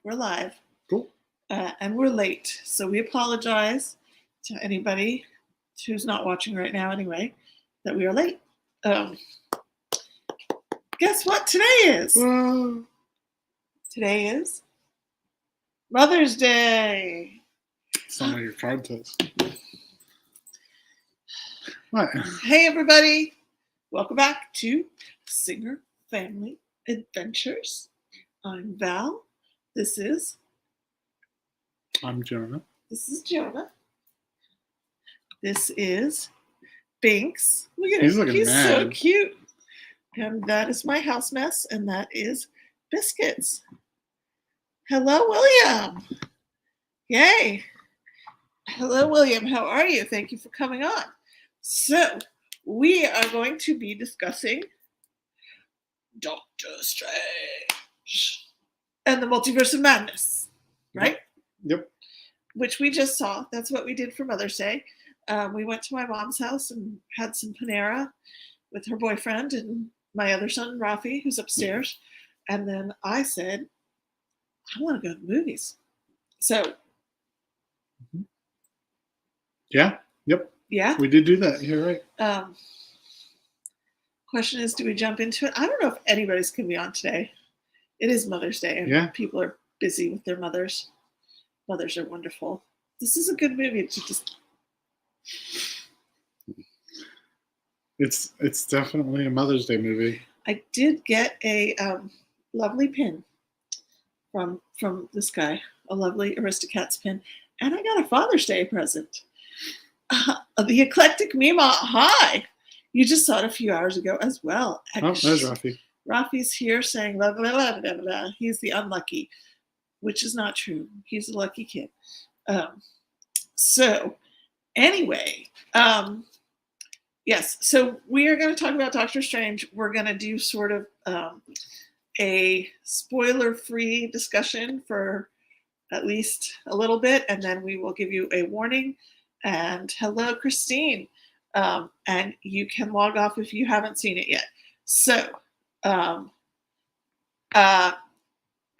We're live. Cool. And we're late. So we apologize to anybody who's not watching right now anyway, that we are late. Guess what today is? Today is Mother's Day. Some of your card test. What? Hey, everybody. Welcome back to Singer Family Adventures. I'm Val. I'm Jonah. This is Jonah. This is Binks. Look at He's him. looking He's mad. so cute. And that is my house mess, and that is Biscuits. Hello, William. Yay. Hello, William. How are you? Thank you for coming on. So, we are going to be discussing Doctor Strange and the Multiverse of Madness, right? Yep. Which we just saw. That's what we did for Mother's Day. We went to my mom's house and had some Panera with her boyfriend and my other son, Rafi, who's upstairs. And then I said, I want to go to the movies. So. Yeah. Yep. Yeah. We did do that. You're right. Question is, do we jump into it? I don't know if anybody's going to be on today. It is Mother's Day, and people are busy with their mothers. Mothers are wonderful. This is a good movie to just. It's definitely a Mother's Day movie. I did get a lovely pin from this guy, a lovely Aristocats pin, and I got a Father's Day present. The Eclectic Memah I. You just saw it a few hours ago as well. Oh, there's Rafi. Rafi's here saying blah, blah, blah, blah, blah. He's the unlucky, which is not true. He's a lucky kid. So anyway, yes. So we are going to talk about Doctor Strange. We're going to do sort of a spoiler-free discussion for at least a little bit, and then we will give you a warning. And hello, Christine. And you can log off if you haven't seen it yet. So,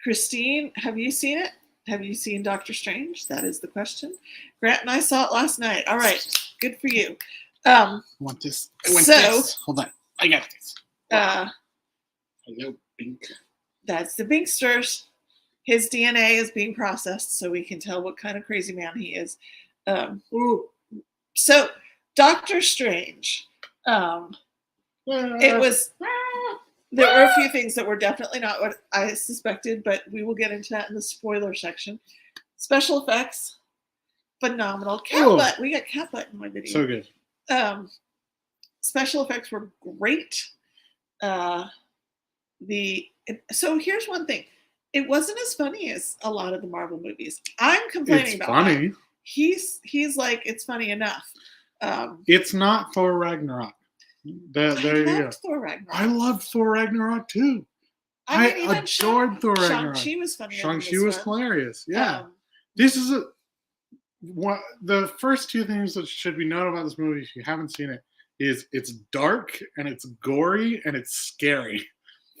Christine, have you seen it? Have you seen Doctor Strange? That is the question. Grant and I saw it last night. All right. Good for you. I want this. This. Hold on. I got this. Hello, Bink. That's the Binksters. His DNA is being processed so we can tell what kind of crazy man he is. So, Doctor Strange. It was. There were a few things that were definitely not what I suspected, but we will get into that in the spoiler section. Special effects, phenomenal. Cat butt. We got cat butt in my video. So good. Special effects were great. So here's one thing. It wasn't as funny as a lot of the Marvel movies. I'm complaining about funny. That. He's like, it's funny enough. It's not Thor Ragnarok. There you go. Thor Ragnarok. I loved Thor Ragnarok too. I adored Thor Ragnarok. Shang-Chi was funny. Shang-Chi was hilarious. Yeah. This is the first two things that should be known about this movie if you haven't seen it is it's dark and it's gory and it's scary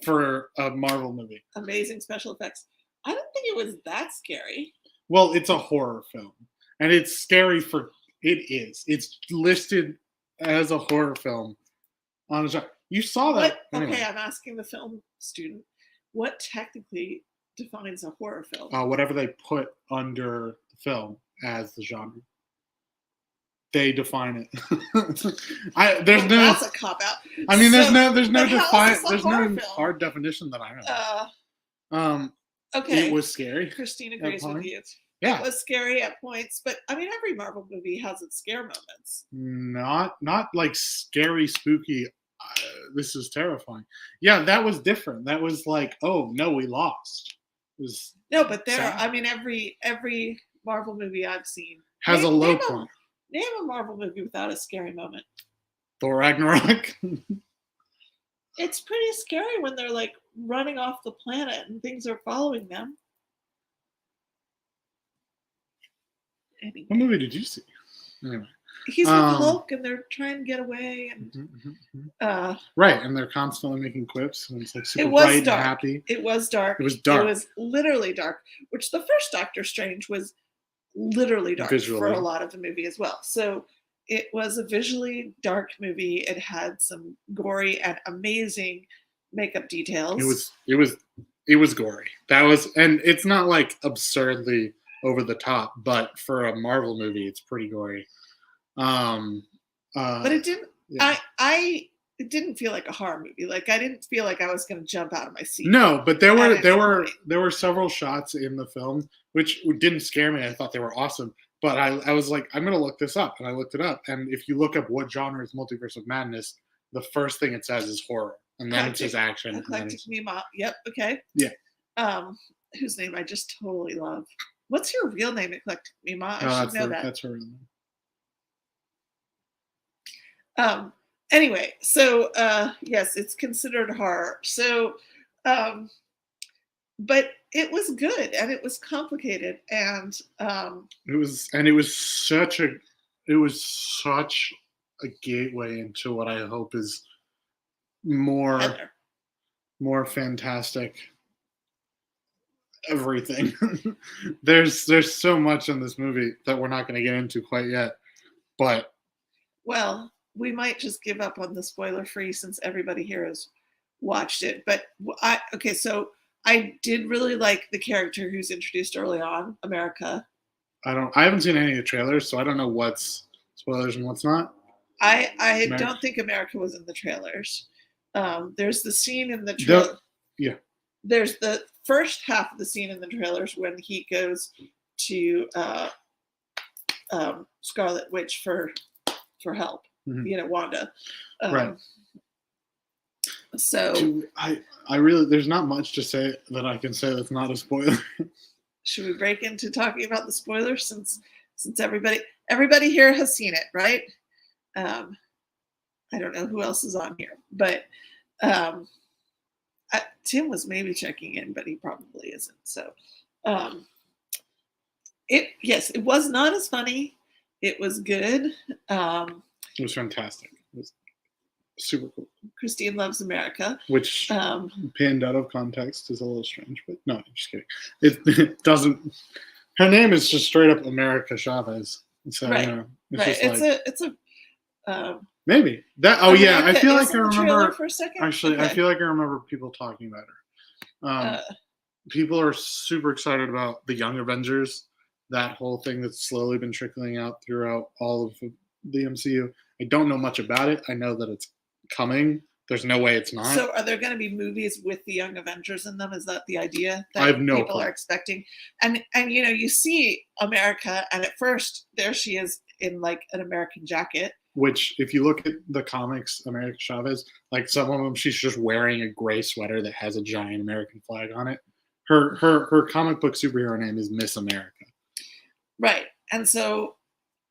for a Marvel movie. Amazing special effects. I don't think it was that scary. Well, it's a horror film. And it's scary for it is. It's listed as a horror film. You saw that. Anyway. Okay, I'm asking the film student, what technically defines a horror film? Whatever they put under the film as the genre. They define it. That's a cop out. I mean, there's no hard definition that I know. Okay. It was scary. Christina agrees with you. Yeah. It was scary at points, but I mean, every Marvel movie has its scare moments. Not like scary, spooky. This is terrifying. Yeah, that was different. That was like, oh no, we lost. It was but sad. I mean, every Marvel movie I've seen has a low point. Name a Marvel movie without a scary moment. Thor Ragnarok. It's pretty scary when they're like running off the planet and things are following them. Anyway. What movie did you see? Anyway. he's with Hulk, and they're trying to get away, and right, and they're constantly making quips, and it's like super it was bright dark. and happy. It was dark. It was dark. It was literally dark. Which the first Doctor Strange was literally dark Visually. for a lot of the movie as well. So it was a visually dark movie. It had some gory and amazing makeup details. It was gory. That was, and it's not like absurdly over the top, but for a Marvel movie, it's pretty gory. But it didn't. Yeah. It didn't feel like a horror movie. Like I didn't feel like I was going to jump out of my seat. No, but there were several shots in the film which didn't scare me. I thought they were awesome. But I was like, I'm going to look this up, and I looked it up. And if you look up what genre is Multiverse of Madness, the first thing it says is horror, and then it says action. Eclectic Memah. Yep. Okay. Yeah. Whose name I just totally love. What's your real name, Eclectic Memah? I should know that. That's her real name. Anyway, so yes, it's considered horror. So, but it was good, and it was complicated, and it was such a gateway into what I hope is more fantastic everything. there's so much in this movie that we're not going to get into quite yet, but well, we might just give up on the spoiler free since everybody here has watched it. But so I did really like the character who's introduced early on, America. I haven't seen any of the trailers, so I don't know what's spoilers and what's not. I don't think America was in the trailers. There's the scene in the trailer. Yeah. There's the first half of the scene in the trailers when he goes to Scarlet Witch for help. Mm-hmm. Wanda. Right. So I really, there's not much to say that I can say that's not a spoiler. Should we break into talking about the spoilers since everybody here has seen it, right? I don't know who else is on here, but Tim was maybe checking in, but he probably isn't. So it was not as funny. It was good. It was fantastic. It was super cool. Christine Loves America. Which, pinned out of context, is a little strange, but no, I'm just kidding. It doesn't. Her name is just straight up America Chavez. So, right. It's maybe that. Oh yeah, I feel like I remember. For a second? Actually, okay. I feel like I remember people talking about her. People are super excited about the Young Avengers. That whole thing that's slowly been trickling out throughout all of the MCU. I don't know much about it. I know that it's coming. There's no way it's not. So are there going to be movies with the Young Avengers in them? Is that the idea that I have no people are expecting? And you see America, and at first there she is in like an American jacket. Which, if you look at the comics, America Chavez, like some of them, she's just wearing a gray sweater that has a giant American flag on it. Her comic book superhero name is Miss America. Right. And so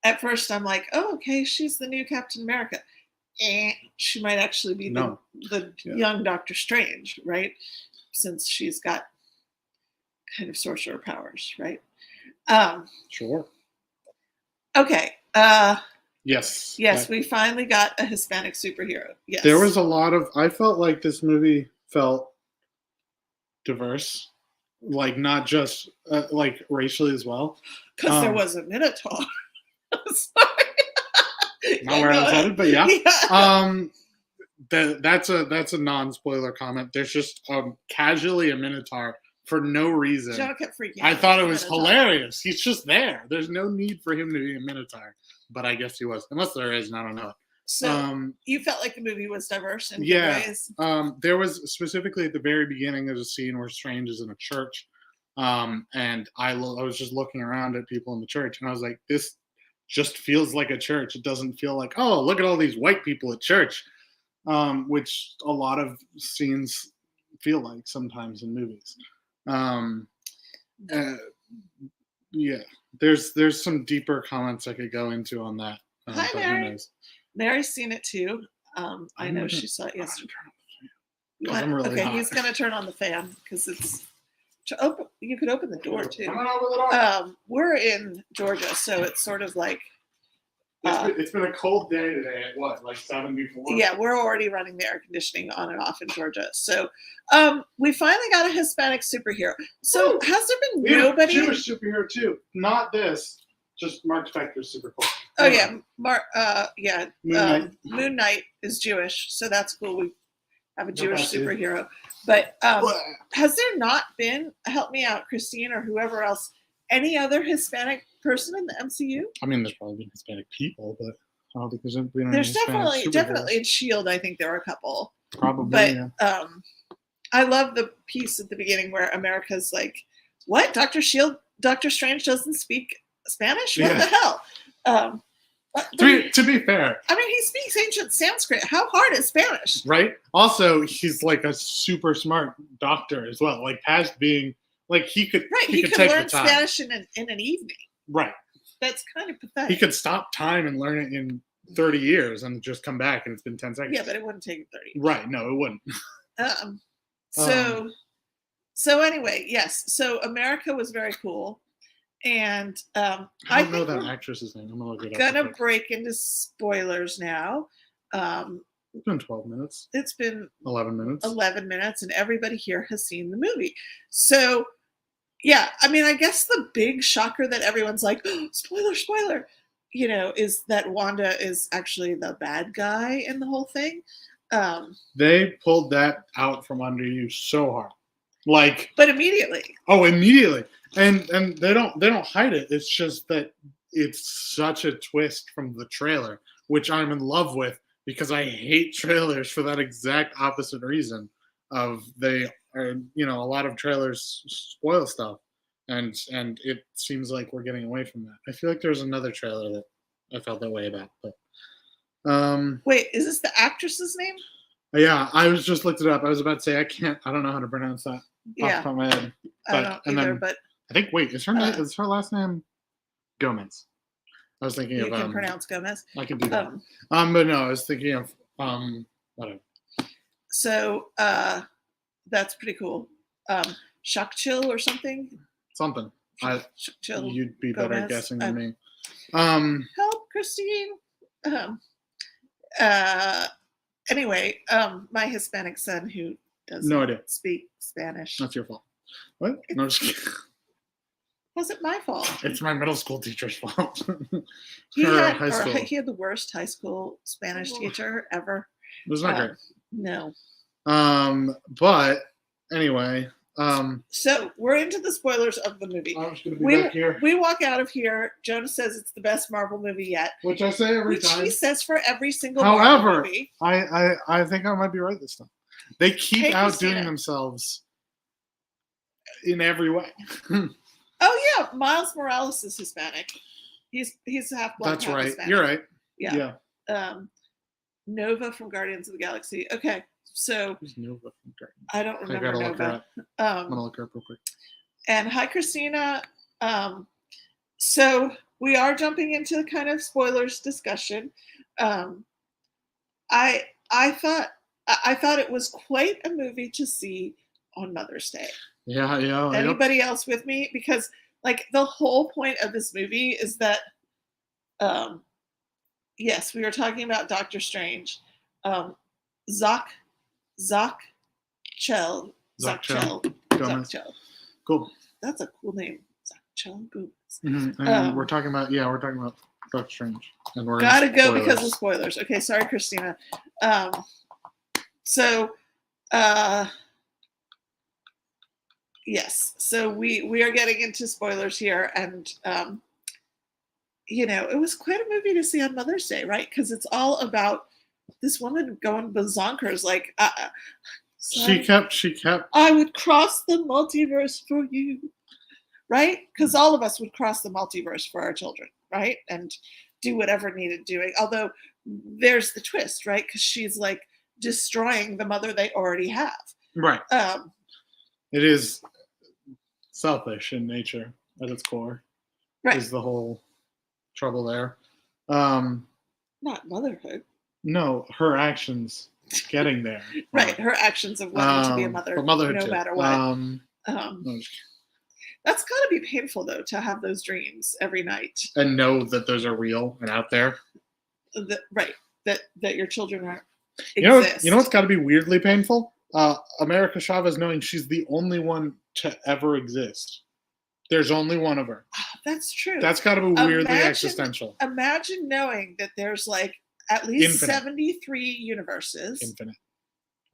at first I'm like, oh, okay, she's the new Captain America. And she might actually be the young Doctor Strange, right? Since she's got kind of sorcerer powers, right? Sure. Okay. Yes. We finally got a Hispanic superhero. Yes. There was a lot of. I felt like this movie felt diverse, like not just like racially as well. Because there was a Minotaur. Sorry. Not where I was headed, but yeah. That's a non-spoiler comment. There's just casually a Minotaur for no reason. Jonah kept freaking out. I thought it was hilarious. He's just there. There's no need for him to be a Minotaur, but I guess he was. Unless there is, and I don't know. So you felt like the movie was diverse in ways? There was specifically at the very beginning. There's a scene where Strange is in a church, and I was just looking around at people in the church, and I was like, this just feels like a church. It doesn't feel like, oh, look at all these white people at church, which a lot of scenes feel like sometimes in movies. Yeah, there's some deeper comments I could go into on that. Hi, Mary. Mary's seen it too. I know she saw it yesterday. I'm really hot. He's gonna turn on the fan because it's to open. You could open the door too. We're in Georgia, so it's sort of like It's been a cold day today at what, like 74? Yeah, we're already running the air conditioning on and off in Georgia. So we finally got a Hispanic superhero. So Woo! has there been We have a nobody? Jewish superhero too. Not this, just Mark Spector's super cool. Oh yeah, Moon Knight. Knight is Jewish, so that's cool. We have a Jewish that's it. superhero. But has there not been, help me out, Christine or whoever else, any other Hispanic person in the MCU? I mean, there's probably been Hispanic people, but I don't think there's been any There's Hispanic definitely in Shield. I think there were a couple. Probably, But yeah. I love the piece at the beginning where America's like, "What? Doctor Strange doesn't speak Spanish? What the hell?" To be fair, I mean, he speaks ancient Sanskrit. How hard is Spanish? Right. Also, he's like a super smart doctor as well. Like past being like he could could take learn the time. Spanish in an evening. Right. That's kind of pathetic. He could stop time and learn it in 30 years and just come back and it's been 10 seconds. Yeah, but it wouldn't take 30 years. Right. No, it wouldn't. So anyway, yes. So America was very cool. And I don't know that actress's name. I'm gonna break into spoilers now. It's been 12 minutes. It's been 11 minutes. 11 minutes, and everybody here has seen the movie. So, yeah, I mean, I guess the big shocker that everyone's like, oh, spoiler, is that Wanda is actually the bad guy in the whole thing. They pulled that out from under you so hard, but immediately. Oh, immediately. And they don't hide it. It's just that it's such a twist from the trailer, which I'm in love with because I hate trailers for that exact opposite reason. They are, a lot of trailers spoil stuff, and it seems like we're getting away from that. I feel like there's another trailer that I felt that way about, but wait, is this the actress's name? Yeah, I was just looked it up. I was about to say I don't know how to pronounce that off the top of my head. I don't either, but I think is her last name Gomez? I was thinking you can pronounce Gomez. I can do that. But no, I was thinking of whatever. So that's pretty cool. Shock Chill or something. Something. Chill. You'd be better Gomez. guessing than me. Help, Christine. Anyway, my Hispanic son who doesn't speak Spanish. That's your fault. What? No, just kidding. Wasn't my fault. It's my middle school teacher's fault. He had the worst high school Spanish teacher ever. It was not great. No. But anyway. So we're into the spoilers of the movie. I'm just gonna be back here. We walk out of here. Jonah says it's the best Marvel movie yet. Which I say every time. Which he says for every single Marvel movie. I think I might be right this time. They keep outdoing Christina. themselves in every way. Oh yeah, Miles Morales is Hispanic. He's half black. That's right. Hispanic. You're right. Yeah. Nova from Guardians of the Galaxy. Okay, so who's Nova from Guardians? I don't remember Nova. Look her up. I'm gonna look her up real quick. And hi, Christina. So we are jumping into kind of spoilers discussion. I thought it was quite a movie to see on Mother's Day. Yeah. Anybody else with me? Because the whole point of this movie is that, yes, we were talking about Doctor Strange. Zach Chell. Cool. That's a cool name. Zach Chell. Mm-hmm. And we're talking about Doctor Strange. And we're gotta go because of spoilers. Okay, sorry, Christina. Yes, so we are getting into spoilers here, and it was quite a movie to see on Mother's Day, right? Because it's all about this woman going bazonkers, she kept. I would cross the multiverse for you, right? Because all of us would cross the multiverse for our children, right? And do whatever needed doing. Although there's the twist, right? Because she's destroying the mother they already have. Right. It is selfish in nature at its core. Right. Is the whole trouble there. Not motherhood. No, her actions getting there. Right, her actions of wanting to be a mother, but motherhood no too. matter what. That's got to be painful, though, to have those dreams every night. And know that those are real and out there. Right. That your children are You know exist. what's got to be weirdly painful? America Chavez knowing she's the only one to ever exist. There's only one of her. Oh, that's true. That's got to be weirdly existential. Imagine knowing that there's like at least Infinite. 73 universes.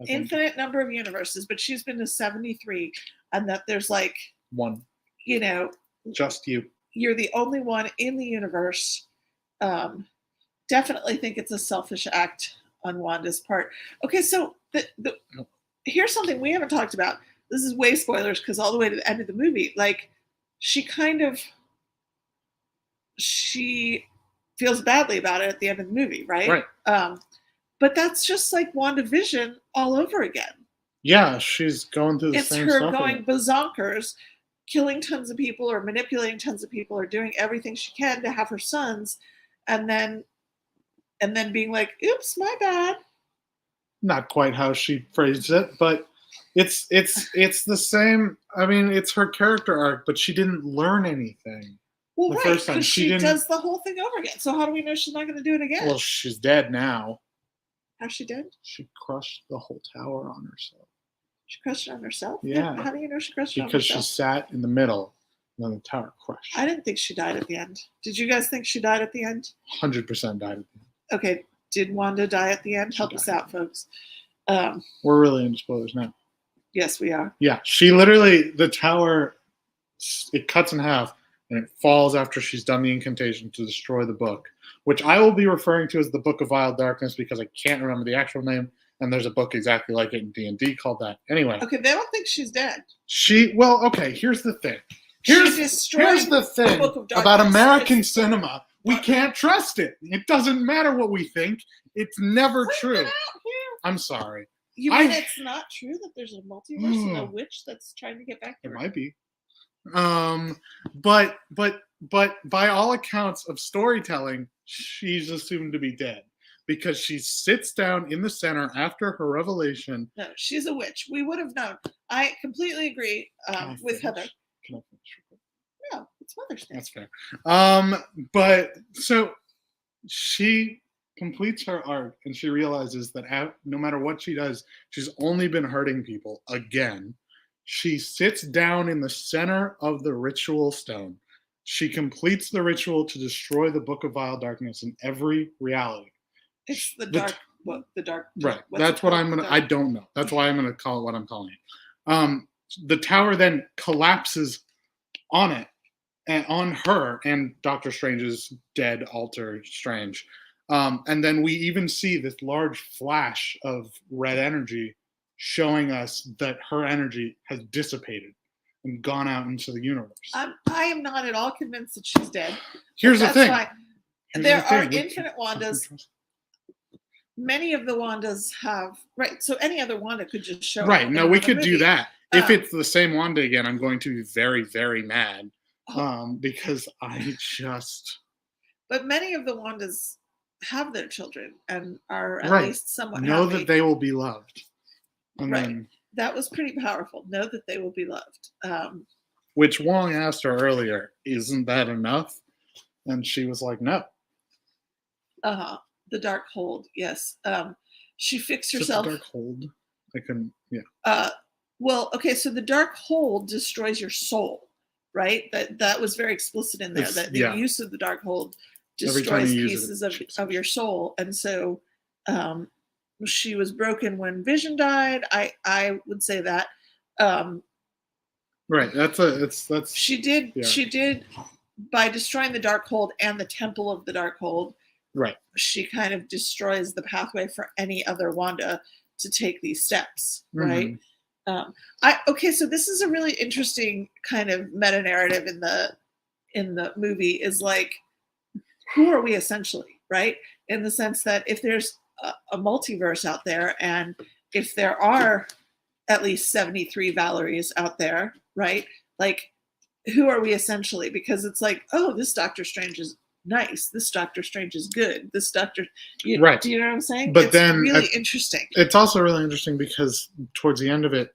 Infinite number of universes, but she's been to 73, and that there's like one. You know, just you. You're the only one in the universe. Definitely think it's a selfish act on Wanda's part. Okay, so here's something we haven't talked about. This is way spoilers because all the way to the end of the movie, like she feels badly about it at the end of the movie, right? Right. But that's just like WandaVision all over again. Yeah, she's going through the same stuff. It's her going bazonkers, killing tons of people or manipulating tons of people or doing everything she can to have her sons, and then being like, oops, my bad. Not quite how she phrased it, but it's the same. I mean, it's her character arc, but she didn't learn anything. Well, right, because she does the whole thing over again. So how do we know she's not going to do it again? Well, she's dead now. How's she dead? She crushed the whole tower on herself. She crushed it on herself? Yeah. How do you know she crushed it on herself? Because she sat in the middle, and then the tower crushed. I didn't think she died at the end. Did you guys think she died at the end? 100% died at the end. Okay. Did Wanda die at the end? Help us out, folks. We're really into spoilers now. Yes, we are. Yeah. She literally, the tower, it cuts in half, and it falls after she's done the incantation to destroy the book, which I will be referring to as the Book of Vile Darkness because I can't remember the actual name, and there's a book exactly like it in D&D called that. Anyway. Okay, they don't think she's dead. Okay, here's the thing. Here's the thing about American cinema. We can't trust it. It doesn't matter what we think. It's never true. I'm sorry. You mean it's not true that there's a multiverse and a witch that's trying to get back to her? It might be. But by all accounts of storytelling, she's assumed to be dead because she sits down in the center after her revelation. No, she's a witch. We would have known. I completely agree with Heather. Can I finish? No, it's Mother's Day. That's fair. But so she completes her arc and she realizes that no matter what she does, she's only been hurting people again. She sits down in the center of the ritual stone. She completes the ritual to destroy the Book of Vile Darkness in every reality. It's the dark book. The dark. Right. That's what I'm gonna. I don't know. That's why I'm gonna call it what I'm calling it. The tower then collapses on it and on her and Doctor Strange's dead alter Strange. And then we even see this large flash of red energy showing us that her energy has dissipated and gone out into the universe. I am not at all convinced that she's dead. Here's the thing. There are infinite Wandas. Many of the Wandas have, right, so any other Wanda could just show up. Right, no, we could do that. If it's the same Wanda again, I'm going to be very, very mad because I just... But many of the Wandas have their children and are at least somewhat know happy. That they will be loved. And right. Then, that was pretty powerful. Know that they will be loved. Which Wong asked her earlier, isn't that enough? And she was like, no. The dark hold, yes. She fixed herself. The dark hold? I couldn't, yeah. Well, okay, so the dark hold destroys your soul, right? That was very explicit in there, that the use of the dark hold destroys pieces of your soul. And so she was broken when Vision died. I would say that. Right. That's she did by destroying the dark hold and the temple of the dark hold. Right. She kind of destroys the pathway for any other Wanda to take these steps. Right. Okay. So this is a really interesting kind of meta narrative in the movie is like, who are we essentially? Right. In the sense that if there's a multiverse out there and if there are at least 73 Valeries out there, right? Like, who are we essentially? Because it's like, oh, this Doctor Strange is nice. This Doctor Strange is good. This Doctor, right? Do you know what I'm saying? But it's then really interesting. It's also really interesting because towards the end of it,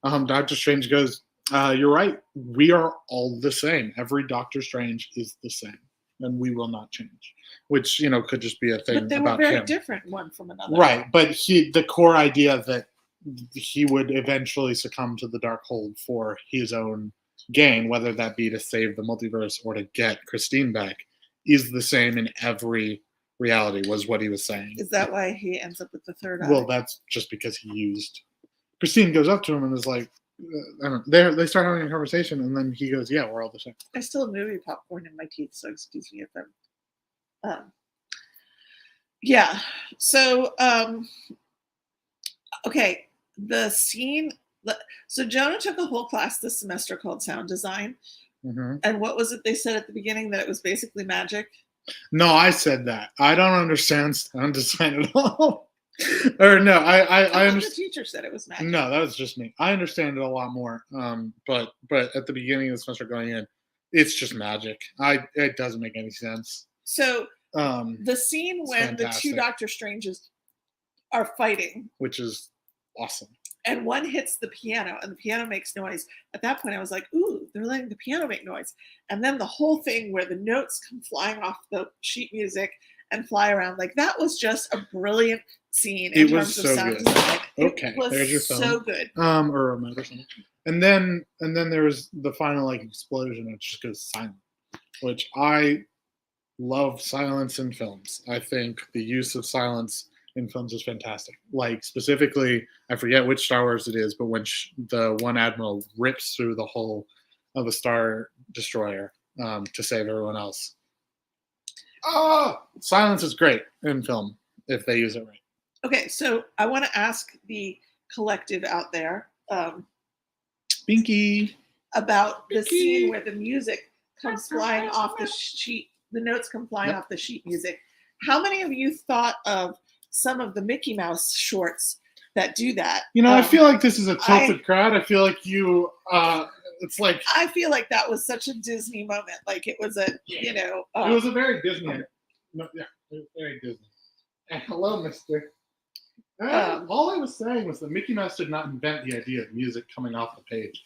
Doctor Strange goes, You're right. We are all the same. Every Doctor Strange is the same, and we will not change. Which could just be a thing But they were about very him. different one from another. Right, but the core idea that he would eventually succumb to the Darkhold for his own gain, whether that be to save the multiverse or to get Christine back, is the same in every reality, was what he was saying. Is that why he ends up with the third eye? Well, that's just because he used. Christine goes up to him and is like, I don't know. They start having a conversation, and then he goes, "Yeah, we're all the same." I still have movie popcorn in my teeth, so excuse me if I'm. Yeah. So, okay, the scene. So Jonah took a whole class this semester called sound design, and what was it they said at the beginning, that it was basically magic? No, I said that. I don't understand sound design at all. Or no, I understand. The teacher said it was magic. No, that was just me. I understand it a lot more. But at the beginning of the semester going in, it's just magic. It doesn't make any sense. So the scene when the two Doctor Stranges are fighting, which is awesome, and one hits the piano and the piano makes noise. At that point I was like, ooh, they're letting the piano make noise. And then the whole thing where the notes come flying off the sheet music and fly around, like that was just a brilliant scene in terms of sound design. Okay, there's your phone. So good. Or a remote or something. And then there's the final explosion, and it just goes silent, which I love silence in films. I think the use of silence in films is fantastic. Like specifically, I forget which Star Wars it is, but when the one admiral rips through the hull of a Star Destroyer to save everyone else. Silence is great in film if they use it right. Okay, so I want to ask the collective out there, Binky, about the scene where the music comes flying off the sheet. The notes come flying off the sheet music. How many of you thought of some of the Mickey Mouse shorts that do that? I feel like this is a tilted crowd. I feel like you. It's like I feel like that was such a Disney moment. Like it was a, it was a very Disney. No, yeah, it was very Disney. And hello, Mister. All I was saying was that Mickey Mouse did not invent the idea of music coming off the page.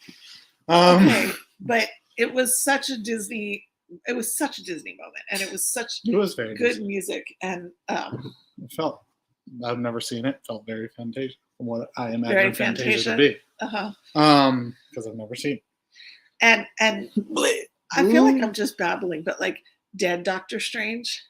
Okay, but it was such a Disney. It was such a Disney moment, and it was very good Disney music, and it felt. I've never seen it. Felt very Fantasia from what I imagine Fantasia to be. Because I've never seen it. And I feel like I'm just babbling, but like dead Doctor Strange.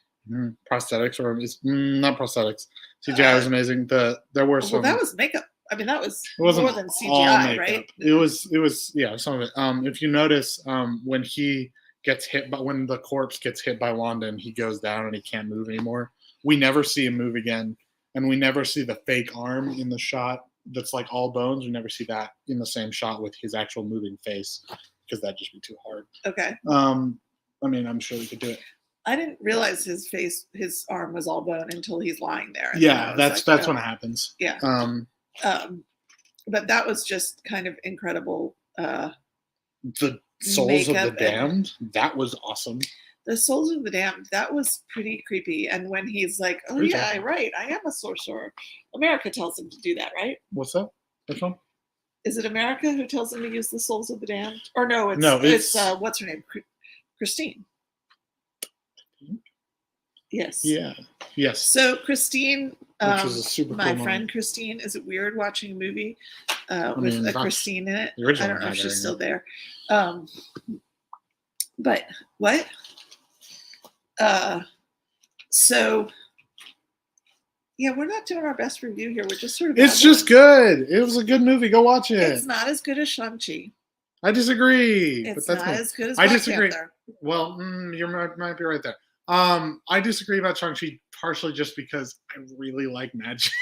Prosthetics, or not prosthetics. CGI was amazing. There were some. Well, that was makeup. I mean, that was more than CGI, right? It was yeah, some of it. If you notice, when he gets hit, but when the corpse gets hit by Wanda and he goes down and he can't move anymore, we never see him move again, and we never see the fake arm in the shot that's like all bones. We never see that in the same shot with his actual moving face, because that'd just be too hard. Okay. I mean, I'm sure we could do it. I didn't realize his arm was all bone until he's lying there. Yeah, that's when it happens. Yeah. But that was just kind of incredible. The Souls of the Damned, that was awesome. The Souls of the Damned, that was pretty creepy. And when he's like, "Oh yeah, right, I am a sorcerer," America tells him to do that, right? What's that? Which one? Is it America who tells him to use the Souls of the Damned? Or no, it's what's her name, Christine. Yes. Yeah. Yes. So Christine, which was a super my cool friend moment. Christine, is it weird watching a movie with a Christine in it? I don't know if she's still there. But what? So yeah, we're not doing our best review here. We're just sort of. It's just good. It was a good movie. Go watch it. It's not as good as Shang-Chi. I disagree. It's but that's not as good as Black Panther. Well, you might be right there. I disagree about Shang-Chi partially just because I really like magic.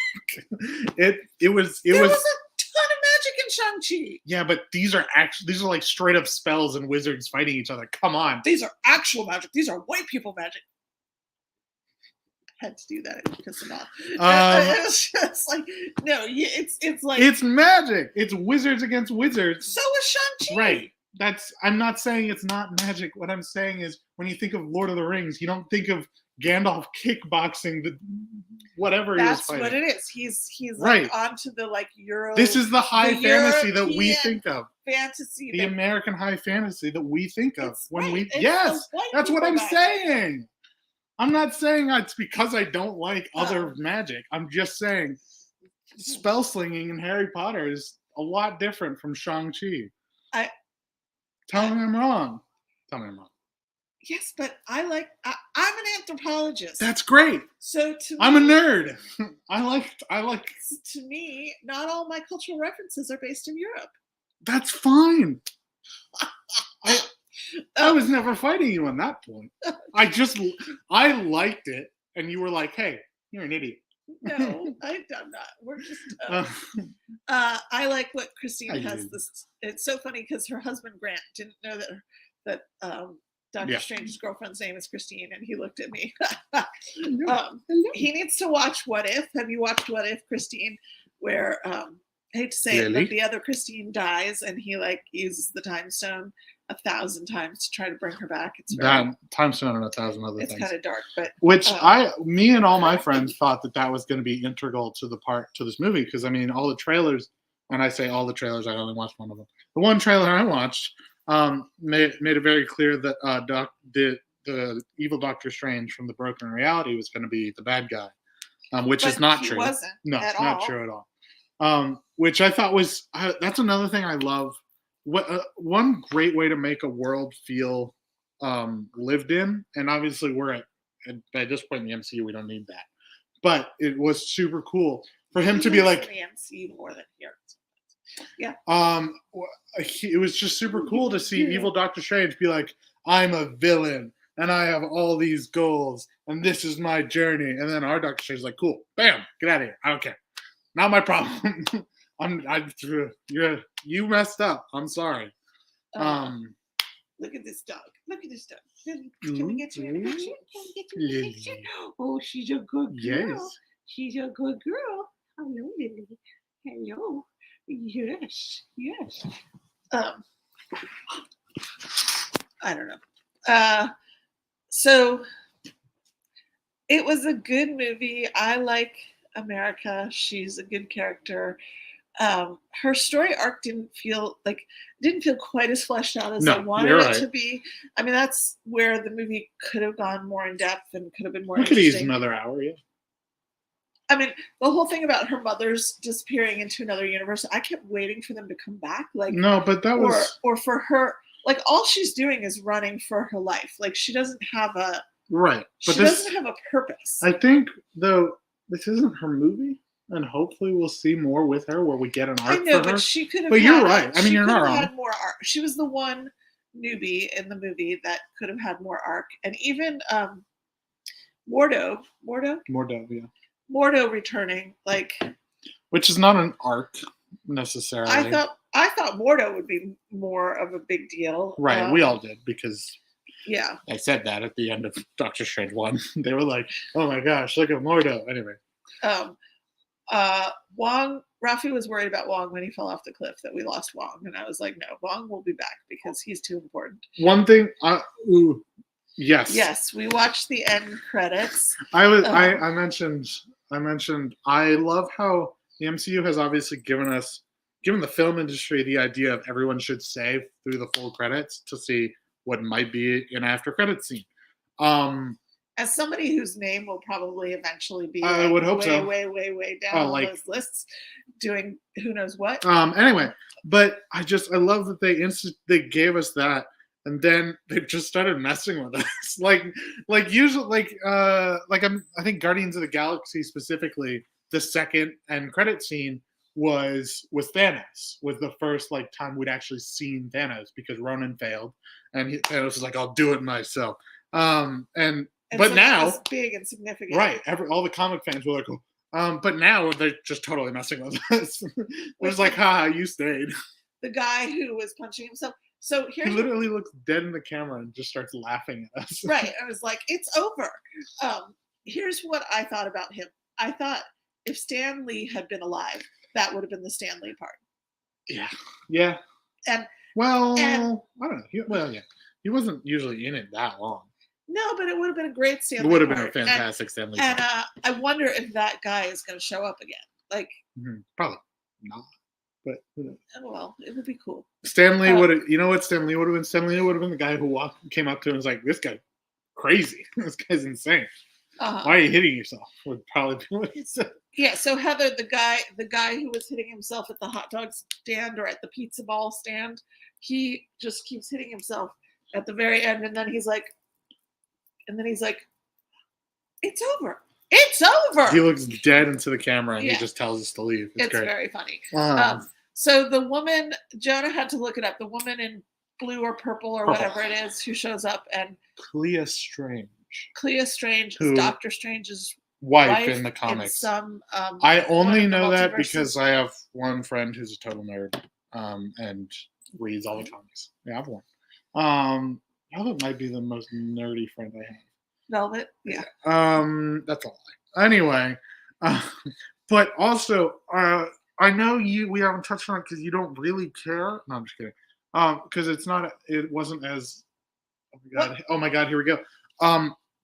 There was a ton of magic in Shang-Chi. Yeah, but these are like straight up spells and wizards fighting each other. Come on. These are actual magic. These are white people magic. I had to do that. It pissed him off. It's just like, no, it's like, it's magic. It's wizards against wizards. So is Shang-Chi. Right. I'm not saying it's not magic. What I'm saying is, when you think of Lord of the Rings, you don't think of Gandalf kickboxing the whatever he was fighting. That's what it is. He's right. Like onto the like Euro. This is the high fantasy that we think of. fantasy. The American high fantasy that we think of when we. It's Yes, the white that's what people I'm magic. saying. I'm not saying it's because I don't like other magic. I'm just saying spell slinging in Harry Potter is a lot different from Shang-Chi. Tell me I'm wrong. Tell me I'm wrong. Yes, but I'm an anthropologist. That's great. So I'm a nerd. I like. To me, not all my cultural references are based in Europe. That's fine. I was never fighting you on that point. I liked it, and you were like, "Hey, you're an idiot." No, I'm not. We're just. I like what Christina has. This. It's so funny because her husband Grant didn't know that Doctor Strange's girlfriend's name is Christine, and he looked at me. He needs to watch What If. Have you watched What If, Christine? Where I hate to say it, but the other Christine dies, and he uses the time stone 1,000 times to try to bring her back. It's that time stone and 1,000 other things. It's kind of dark, but me and all my friends thought that was going to be integral to this movie, because I mean all the trailers, and I say all the trailers, I only watched one of them. The one trailer I watched made it very clear that the evil Doctor Strange from the Broken Reality was going to be the bad guy, which is not true. Wasn't no, at not all. true at all. Which I thought was that's another thing I love. One great way to make a world feel lived in, and obviously we're at this point in the MCU, we don't need that, but it was super cool for him to be like the MCU more than here. Yeah. It was just super cool to see evil Doctor Strange be like, I'm a villain and I have all these goals and this is my journey, and then our Doctor Strange is like, cool, bam, get out of here, I don't care, not my problem. You messed up. I'm sorry. Look at this dog. Look at this dog. Can we get you an action? Can we get you an action? Oh, she's a good girl. Yes. She's a good girl. Hello, Lily. Hello. Yes. Yes. I don't know. So it was a good movie. I like America. She's a good character. Her story arc didn't feel quite as fleshed out as I wanted it to be. I mean, that's where the movie could have gone more in depth and could have been more interesting. We could use another hour, yeah. I mean, the whole thing about her mother's disappearing into another universe, I kept waiting for them to come back. No, but that was... Or for her, all she's doing is running for her life. She doesn't have a... Right. But she doesn't have a purpose. I think, though, this isn't her movie. And hopefully we'll see more with her where we get an arc for her. But she could have. But you're right. I mean, you're not wrong. Had more arc. She was the one newbie in the movie that could have had more arc, and even Mordo, yeah. Mordo returning, which is not an arc necessarily. I thought Mordo would be more of a big deal. Right, we all did, because yeah, I said that at the end of Doctor Strange 1. They were like, "Oh my gosh, look at Mordo." Anyway. Wong, Rafi was worried about Wong when he fell off the cliff, that we lost Wong, and I was like, no, Wong will be back because he's too important. One thing, yes, we watched the end credits. I mentioned I love how the MCU has obviously given the film industry the idea of everyone should save through the full credits to see what might be an after credit scene. As somebody whose name will probally eventually be I would hope way down on those lists, doing who knows what. Anyway, but I love that they gave us that, and then they just started messing with us. I think Guardians of the Galaxy specifically, the second end credit scene was Thanos. Was the first time we'd actually seen Thanos, because Ronan failed, and Thanos was like, "I'll do it myself." But now, big and significant, right? All the comic fans were like, but now they're just totally messing with us. It was like, "Ha, you stayed." The guy who was punching himself. So he literally looks dead in the camera and just starts laughing at us. Right. I was like, "It's over." Here's what I thought about him. I thought if Stan Lee had been alive, that would have been the Stan Lee part. Yeah. Yeah. I don't know. He wasn't usually in it that long. No, but it would have been a great Stan Lee. It would have been a fantastic Stan Lee. And I wonder if that guy is going to show up again. Probably not. but who knows? Oh, well, it would be cool. Stan Lee would have, you know what Stan Lee would have been? Stan Lee would have been the guy who came up to him and was like, this guy crazy. This guy's insane. Why are you hitting yourself? Would probably be what he said. Yeah, so Heather, the guy who was hitting himself at the hot dog stand or at the pizza ball stand, he just keeps hitting himself at the very end, and then he's like, it's over. It's over. He looks dead into the camera and he just tells us to leave. It's great. Very funny. So the woman, Jonah had to look it up, the woman in blue or purple or whatever it is who shows up, and Clea Strange is Doctor Strange's wife in the comics. I only know that multiverses. because I have one friend who's a total nerd and reads all the comics. Yeah, I have one. Velvet might be the most nerdy friend I have. Velvet, yeah. That's a lie. Anyway, but also, I know we haven't touched on it because you don't really care. No, I'm just kidding. Because it wasn't as. Oh my god! Here we go.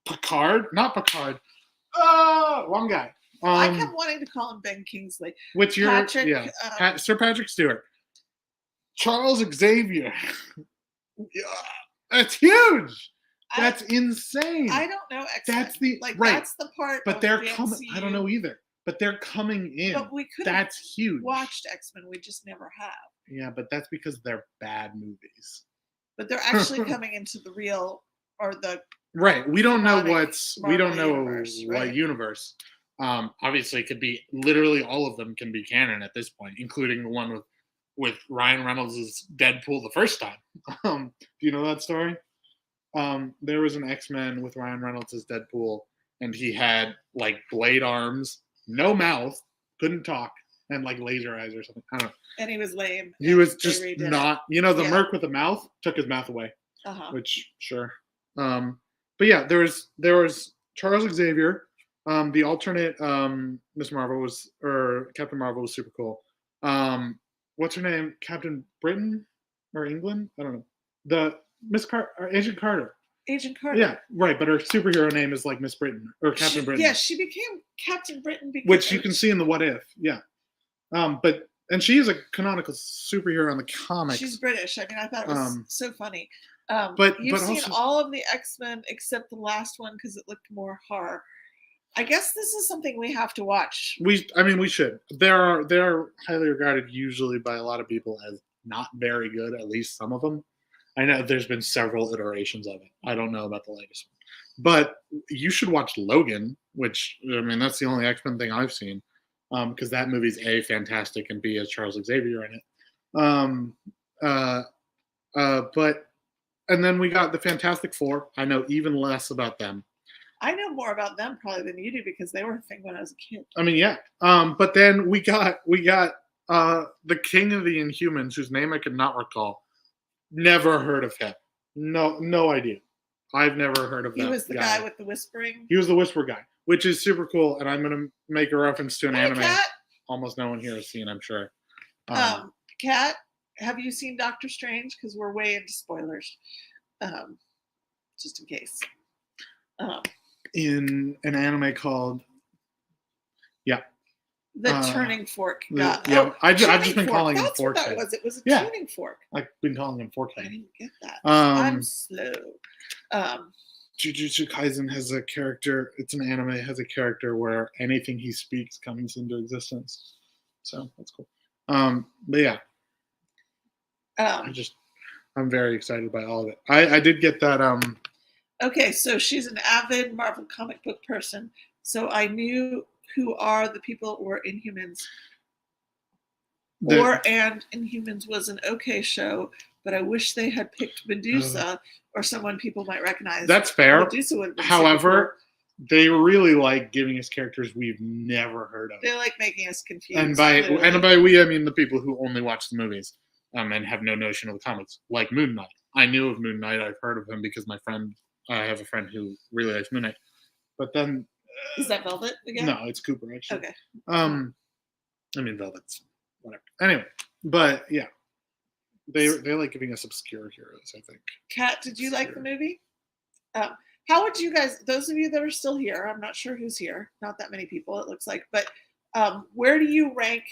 Picard, not Picard. Wrong guy. I kept wanting to call him Ben Kingsley. Which you're, Sir Patrick Stewart. Charles Xavier. That's huge. That's insane. I don't know X-Men. That's the That's the part. But they're coming. I don't know either. But they're coming in. But we could. That's huge. Watched X-Men. We just never have. Yeah, but that's because they're bad movies. But they're actually coming into the real or the. Right. We don't know universe, what universe. Obviously, it could be literally all of them can be canon at this point, including the one with Ryan Reynolds' Deadpool the first time. Do you know that story? There was an X-Men with Ryan Reynolds as Deadpool, and he had like blade arms, no mouth, couldn't talk, and like laser eyes or something. I don't know. And he was lame. He was just not. The merc with the mouth took his mouth away. Which sure. But yeah, there was Charles Xavier. The alternate Miss Marvel Captain Marvel was super cool. What's her name? Captain Britain or England? I don't know. The Agent Carter. Agent Carter. Yeah, right. But her superhero name is like Miss Britain or Captain Britain. Yeah, she became Captain Britain. Which you can see in the What If. Yeah. And she is a canonical superhero in the comics. She's British. I mean, I thought it was so funny. But you've seen also, all of the X-Men except the last one because it looked more horror. I guess this is something we have to watch. We should. They're highly regarded usually by a lot of people as not very good, at least some of them. I know there's been several iterations of it. I don't know about the latest one. But you should watch Logan, which, I mean, that's the only X-Men thing I've seen. Because that movie's A, fantastic, and B, has Charles Xavier in it. And then we got the Fantastic Four. I know even less about them. I know more about them probably than you do because they were a thing when I was a kid. I mean, yeah. But then we got the King of the Inhumans, whose name I could not recall. Never heard of him. No idea. I've never heard of that. He was the guy with the whispering. He was the whisper guy, which is super cool. And I'm going to make a reference to an anime Kat. Almost no one here has seen, I'm sure. Kat, have you seen Doctor Strange? Because we're way into spoilers. Just in case. In an anime called The Turning Fork. I've just been calling him Fork. That's what that was. It was a tuning fork. I've been calling him Fork. I didn't get that. I'm slow. Jujutsu Kaisen has a character. It's an anime. It has a character where anything he speaks comes into existence. So that's cool. But yeah, I'm very excited by all of it. I did get that. Okay, so she's an avid Marvel comic book person. So I knew who are the people who were Inhumans. And Inhumans was an okay show, but I wish they had picked Medusa or someone people might recognize. That's fair. Medusa would have been However, they really like giving us characters we've never heard of. They like making us confused. And by we, I mean the people who only watch the movies and have no notion of the comics, like Moon Knight. I knew of Moon Knight. I've heard of him because I have a friend who really likes Moon Knight. But then... Is that Velvet again? No, it's Cooper, actually. Okay. I mean, Velvet's whatever. Anyway, but yeah. They like giving us obscure heroes, I think. Kat, did you like the movie? How would you guys, those of you that are still here, I'm not sure who's here, not that many people it looks like, but where do you rank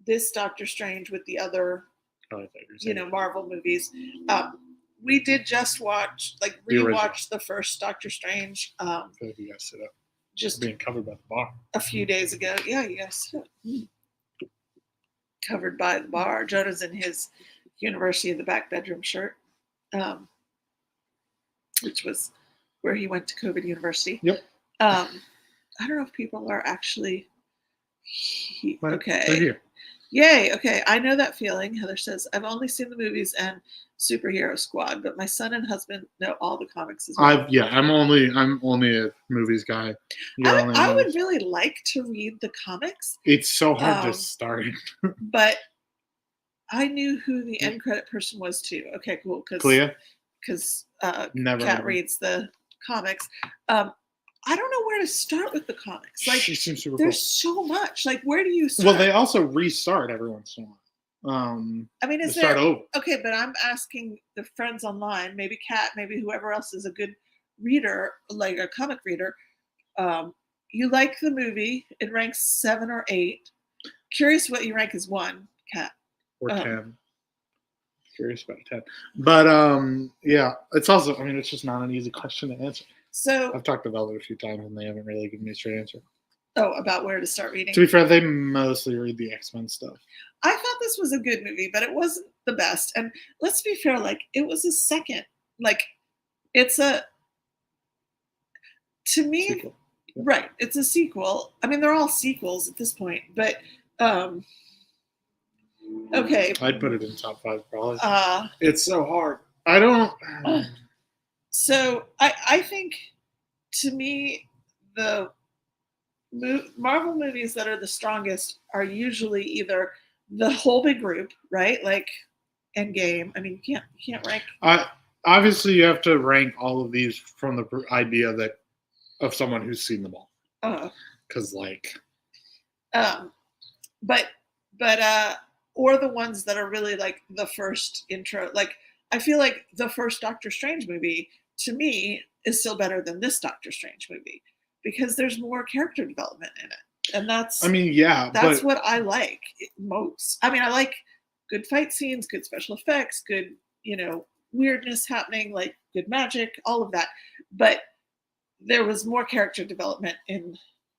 this Doctor Strange with the other, Oh, I thought you were saying Marvel movies. We did just watch, rewatch the first Doctor Strange. I feel like you guys sit up. Just being covered by the bar. A few days ago. Yeah, yes. Covered by the bar. Jonah's in his University of the Back Bedroom shirt, which was where he went to COVID University. Yep. I don't know if people are actually okay. They're here. Yay. Okay. I know that feeling. Heather says, I've only seen the movies and Superhero Squad, but my son and husband know all the comics as well. I'm only a movies guy. I would really like to read the comics. It's so hard to start. But I knew who the end credit person was too. Okay, cool. Because Kat reads the comics. I don't know where to start with the comics. Like, she seems super there's cool. so much. Like, where do you start? Well, they also restart every once in a while. I mean, is there start over? Okay, but I'm asking the friends online, maybe Kat, maybe whoever else is a good reader, like a comic reader. You like the movie? It ranks 7 or 8. Curious what you rank as 1, Kat. Or 10. Curious about 10. But yeah, it's also. I mean, it's just not an easy question to answer. So I've talked to Velvet a few times, and they haven't really given me a straight answer. Oh, about where to start reading. To be fair, they mostly read the X-Men stuff. I thought this was a good movie, but it wasn't the best. And let's be fair, like, it was a second. Like, it's a, to me, Sequel. Yeah. Right, it's a sequel. I mean, they're all sequels at this point, but okay. I'd put it in top 5 probably. It's so hard. I don't. So I think, to me, the Marvel movies that are the strongest are usually either the whole big group, right? Like Endgame. I mean, you can't rank. Obviously, you have to rank all of these from the idea of someone who's seen them all. Because but or the ones that are really like the first intro. Like, I feel like the first Doctor Strange movie, to me, is still better than this Doctor Strange movie because there's more character development in it. And that's what I like most. I mean, I like good fight scenes, good special effects, good, weirdness happening, like good magic, all of that. But there was more character development in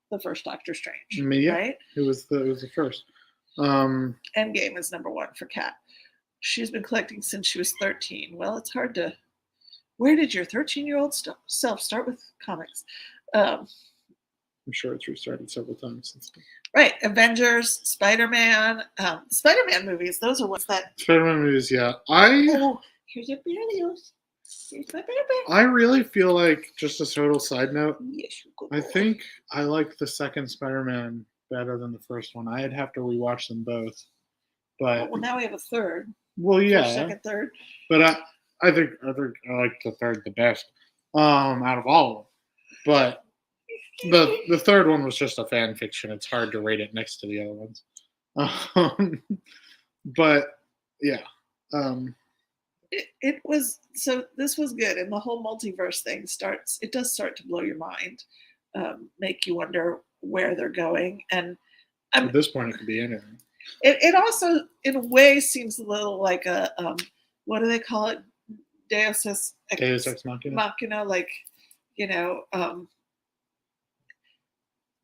the first Doctor Strange, right? It was the first. Endgame is number 1 for Kat. She's been collecting since she was 13. Well, it's hard to. Where did your 13-year-old self start with comics? I'm sure it's restarted several times since then. Right. Avengers, Spider-Man. Spider-Man movies, those are ones that. Spider-Man movies, yeah. Here's your Berlioz. Here's my bear. I really feel like, just a total side note, yes, I think I like the second Spider-Man better than the first one. I'd have to rewatch them both. But well, now we have a third. Well, yeah. First, second, third. But I think I like the third the best out of all of them. But the third one was just a fan fiction. It's hard to rate it next to the other ones. But yeah. It was, so this was good, and the whole multiverse thing does start to blow your mind, make you wonder where they're going, and at this point it could be anything. It also, in a way, seems a little like a what do they call it? Deus Ex Machina. Like,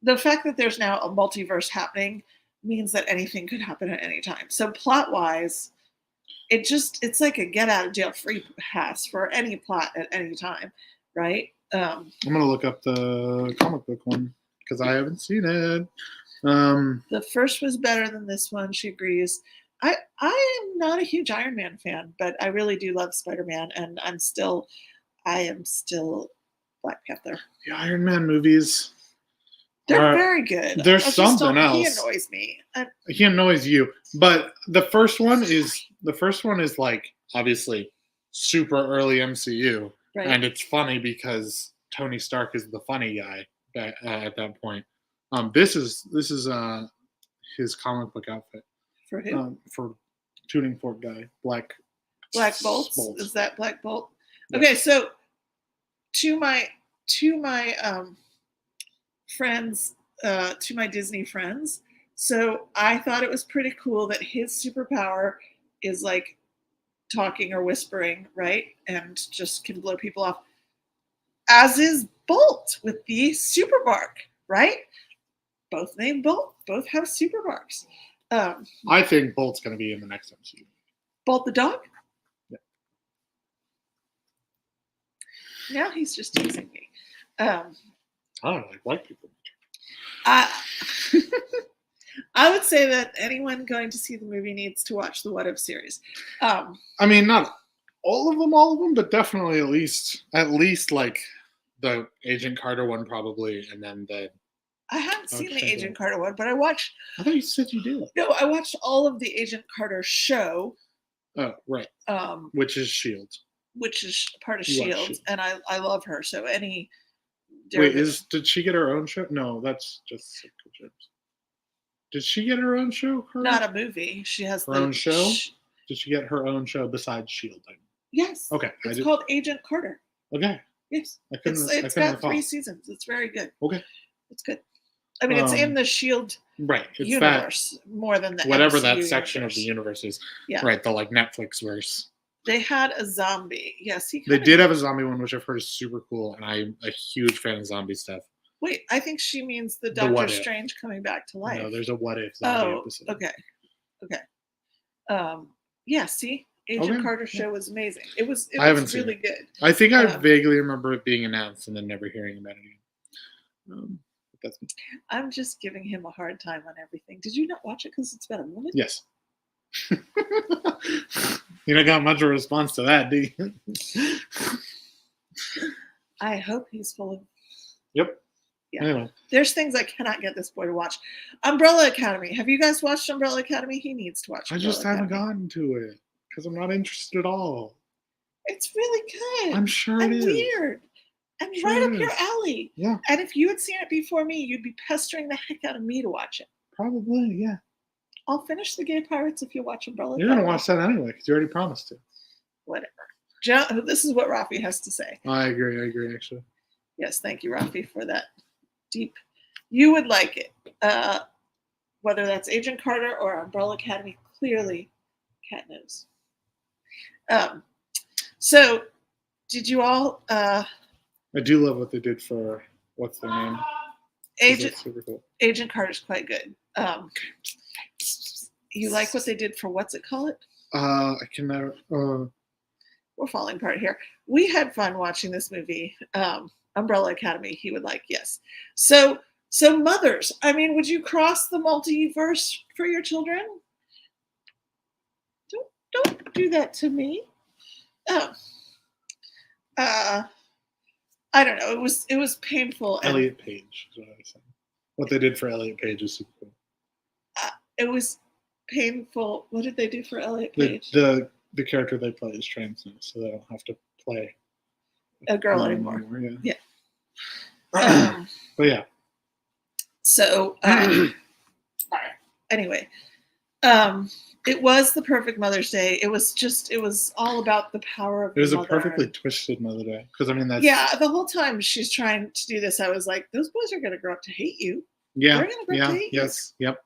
the fact that there's now a multiverse happening means that anything could happen at any time. So plot-wise, it's like a get out of jail free pass for any plot at any time, right? I'm gonna look up the comic book one because I haven't seen it. The first was better than this one. She agrees. I am not a huge Iron Man fan, but I really do love Spider-Man, and I am still Black Panther. The Iron Man movies. They're very good. There's something else. He annoys me. He annoys you. But the first one is like obviously super early MCU. Right. And it's funny because Tony Stark is the funny guy at that point. This is his comic book outfit. For who? For Tuning Fork guy. Black Bolts? Is that Black Bolt? Yeah. Okay, so to my friends, to my Disney friends, So I thought it was pretty cool that his superpower is like talking or whispering, right? And just can blow people off. As is Bolt with the super bark, right? Both named Bolt, both have super barks. I think Bolt's going to be in the next MCU. Bolt the dog? Yeah. Now he's just teasing me. I don't like white people. I would say that anyone going to see the movie needs to watch the What If series. I mean, not all of them, but definitely at least like the Agent Carter one, probably, and then the. I haven't seen the Agent Carter one, but I watched. I thought you said you did. No, I watched all of the Agent Carter show. Oh, right. Which is Shield. Which is part of Shield, and I love her. So any. Wait, did she get her own show? No, that's just Jessica Jones. Did she get her own show? Carter? Not a movie. She has her own show. Did she get her own show besides Shield? Yes. Okay. It's called Agent Carter. Okay. Yes. It's got 3 seasons. It's very good. Okay. It's good. I mean, it's in the Shield universe more than the whatever MCU that section universe. Of the universe is. Yeah. Right. The like Netflix verse. They had a zombie. Yes, they did have a zombie one, which I've heard is super cool, and I'm a huge fan of zombie stuff. Wait, I think she means the Doctor Strange coming back to life. No, there's a What If zombie episode. Okay. Yeah. See, Agent Carter show was amazing. It was really good. I think I vaguely remember it being announced and then never hearing about it again. That's me. I'm just giving him a hard time on everything. Did you not watch it because it's been a minute? Yes. You don't got much of a response to that, do you? I hope he's full of. Yep. Yeah. Anyway. There's things I cannot get this boy to watch. Umbrella Academy. Have you guys watched Umbrella Academy? He needs to watch. I just haven't gotten to it because I'm not interested at all. It's really good. I'm sure it is. Weird. And right up your alley. Yeah. And if you had seen it before me, you'd be pestering the heck out of me to watch it. Probably, yeah. I'll finish the Gay Pirates if you watch Umbrella. You're going to watch that anyway because you already promised to. Whatever. This is what Rafi has to say. I agree, actually. Yes, thank you, Rafi, for that deep. You would like it. Whether that's Agent Carter or Umbrella Academy, clearly, Cat knows. So, did you all... I do love what they did for... What's their name? Super cool. Agent Carter's quite good. You like what they did for what's it called? I can never. We're falling apart here. We had fun watching this movie, Umbrella Academy. He would like, yes. So mothers. I mean, would you cross the multiverse for your children? Don't do that to me. I don't know. It was painful. Elliot Page is what I was saying. What they did for Elliot Page is super cool. It was painful. What did they do for Elliot Page? The character they play is trans now, so they don't have to play a girl anymore. Yeah. But yeah. So anyway, it was the perfect Mother's Day. It was all about the power of. It was a perfectly twisted Mother's Day because I mean that's the whole time she's trying to do this, I was like, those boys are going to grow up to hate you. Yeah. They're going to grow up to hate you. Yep.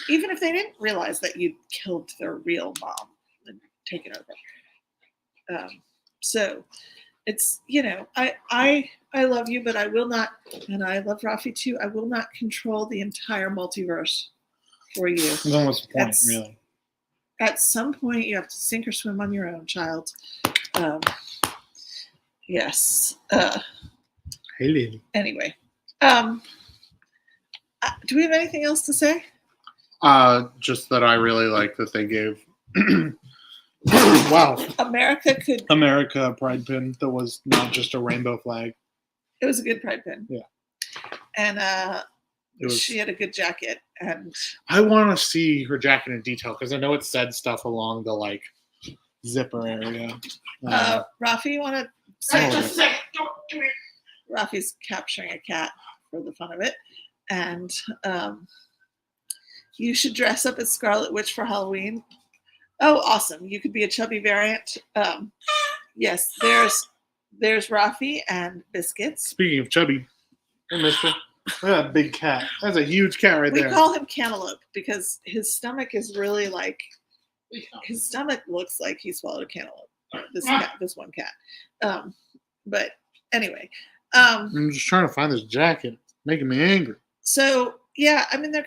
Even if they didn't realize that you killed their real mom and taken over. So it's, I love you, but I will not, and I love Rafi too, I will not control the entire multiverse for you. Then what's the point, really? At some point, you have to sink or swim on your own, child. Yes. Hey, lady. Anyway. Do we have anything else to say? Just that I really like that they gave wow. America a pride pin that was not just a rainbow flag. It was a good pride pin. Yeah. And she had a good jacket. And I want to see her jacket in detail because I know it said stuff along the like zipper area. Rafi, you want to say just a second? Rafi's capturing a cat for the fun of it. And you should dress up as Scarlet Witch for Halloween. Oh, awesome. You could be a chubby variant. Yes, there's Rafi and Biscuits. Speaking of chubby, hey, mister. Look at that big cat. That's a huge cat right We there. call him Cantaloupe because his stomach is really like, his stomach looks like he swallowed a cantaloupe. This one cat. But anyway, I'm just trying to find this jacket. It's making me angry. so yeah, I mean, there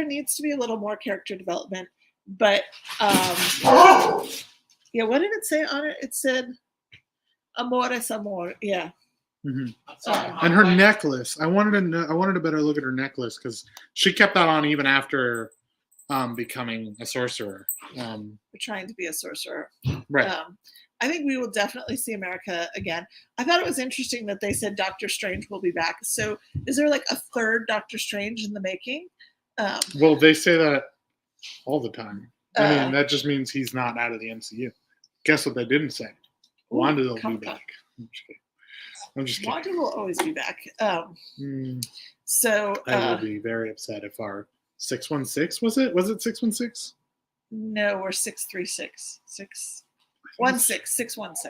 needs to be a little more character development, but yeah, what did it say on it? It said amor es amor. Yeah. Mm-hmm. And her necklace. I wanted to better look at her necklace because she kept that on even after becoming a sorcerer. We're trying to be a sorcerer. Right. I think we will definitely see America again. I thought it was interesting that they said Doctor Strange will be back. So is there like a third Doctor Strange in the making? Well, they say that all the time. I mean, that just means he's not out of the MCU. Guess what they didn't say? Wanda will be back. I'm just kidding. Wanda will always be back. So I will be very upset if our 616 was it? Was it 616? No, we're 636. 616.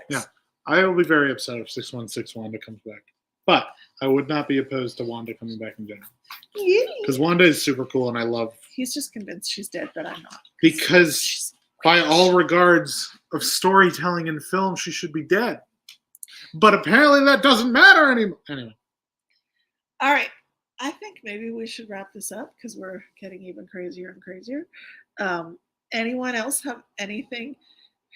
Yeah, I will be very upset if 616 Wanda comes back. But I would not be opposed to Wanda coming back in general. Because Wanda is super cool and I love. He's just convinced she's dead, but I'm not. Because by all regards of storytelling in film, she should be dead. But apparently that doesn't matter anymore. Anyway. All right. I think maybe we should wrap this up because we're getting even crazier and crazier. Anyone else have anything?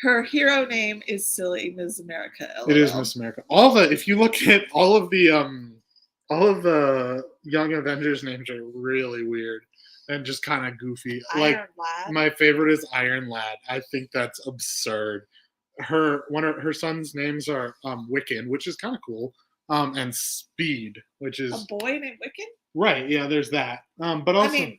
Her hero name is silly, Ms. America. LOL. It is Miss America. If you look at all of the Young Avengers names are really weird and just kind of goofy. Iron Lad. My favorite is Iron Lad. I think that's absurd. Her son's names are Wiccan, which is kind of cool, and Speed, which is a boy named Wiccan. Right. Yeah. There's that. But also, I mean,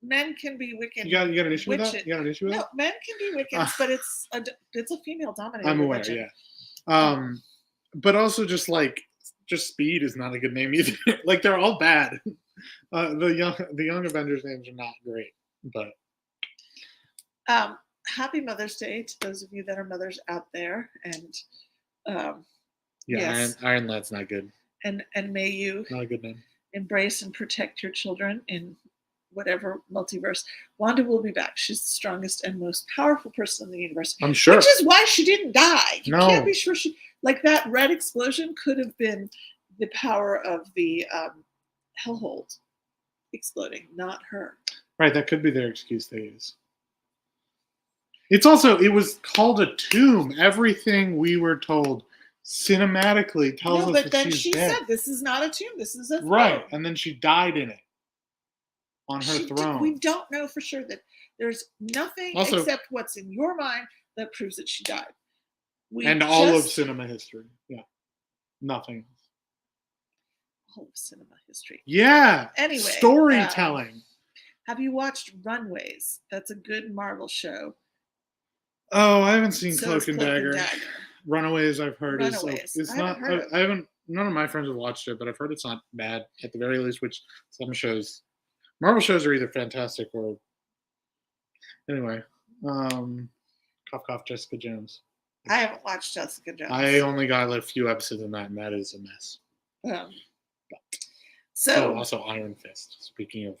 men can be Wiccan. You got an issue with that? You got an issue with that? No, men can be Wiccans, but it's a female dominated. I'm aware. religion. Yeah. But also just Speed is not a good name either. Like they're all bad. The young Avengers names are not great, but. Happy Mother's Day to those of you that are mothers out there, and yes. Iron Lad's not good. And may you not a good name. Embrace and protect your children in whatever multiverse. Wanda will be back. She's the strongest and most powerful person in the universe. I'm sure. Which is why she didn't die. You No. can't be sure like that red explosion could have been the power of the Hellhold exploding, not her. Right, that could be their excuse they use. It was called a tomb. Everything we were told cinematically tells us but that then she's she dead. said, "This is not a tomb. This is a throne." Right, and then she died in it on her She throne. we don't know for sure that there's nothing Also- except what's in your mind that proves that she died. All of cinema history. Yeah, nothing. All of cinema history. Yeah. Anyway, storytelling. Have you watched Runways? That's a good Marvel show. Oh, I haven't seen So Cloak it's and Dagger. Runaways, I've heard Runaways. it's I not. haven't heard of it. I haven't. None of my friends have watched it, but I've heard it's not bad at the very least. Which some shows, Marvel shows, are either fantastic or. Anyway, cough, Jessica Jones. I haven't watched Jessica Jones. I only got a few episodes in that, and that is a mess. Also Iron Fist. Speaking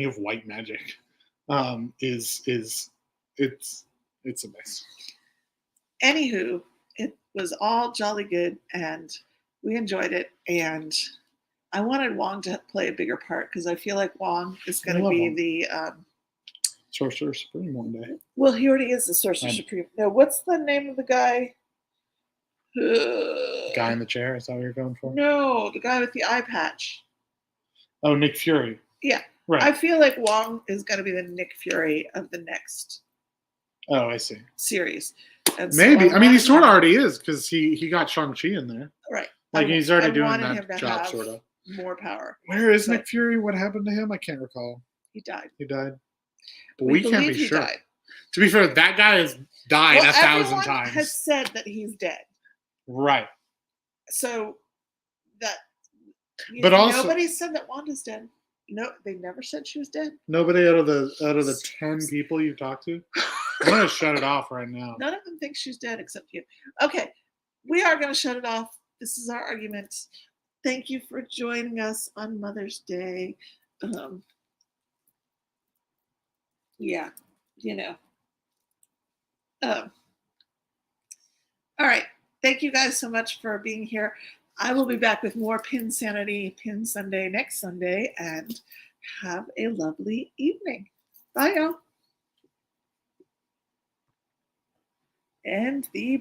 of white magic, it's a mess. Anywho, it was all jolly good, and we enjoyed it. And I wanted Wong to play a bigger part because I feel like Wong is going to be the Sorcerer Supreme one day. Well, he already is the Sorcerer Supreme. No, what's the name of the guy? Guy in the chair. Is that what you're going for? No, the guy with the eye patch. Oh, Nick Fury. Yeah. Right. I feel like Wong is going to be the Nick Fury of the next. Oh, I see. Series. And maybe. So I mean, he sort of already is because he got Shang-Chi in there. Right. Like he's already doing that job, sort of. More power. Where is Nick Fury? What happened to him? I can't recall. He died. But we can't be sure. Died. To be fair, that guy has died 1,000 times. Has said that he's dead. Right. So that. But also, nobody said that Wanda's dead. No, they never said she was dead. Nobody out of the 10 people you talked to. I'm gonna shut it off right now. None of them think she's dead except you. Okay, we are gonna shut it off. This is our argument. Thank you for joining us on Mother's Day. Yeah, you know. All right. Thank you guys so much for being here. I will be back with more Pin Sanity, Pin Sunday next Sunday, and have a lovely evening. Bye, y'all. And the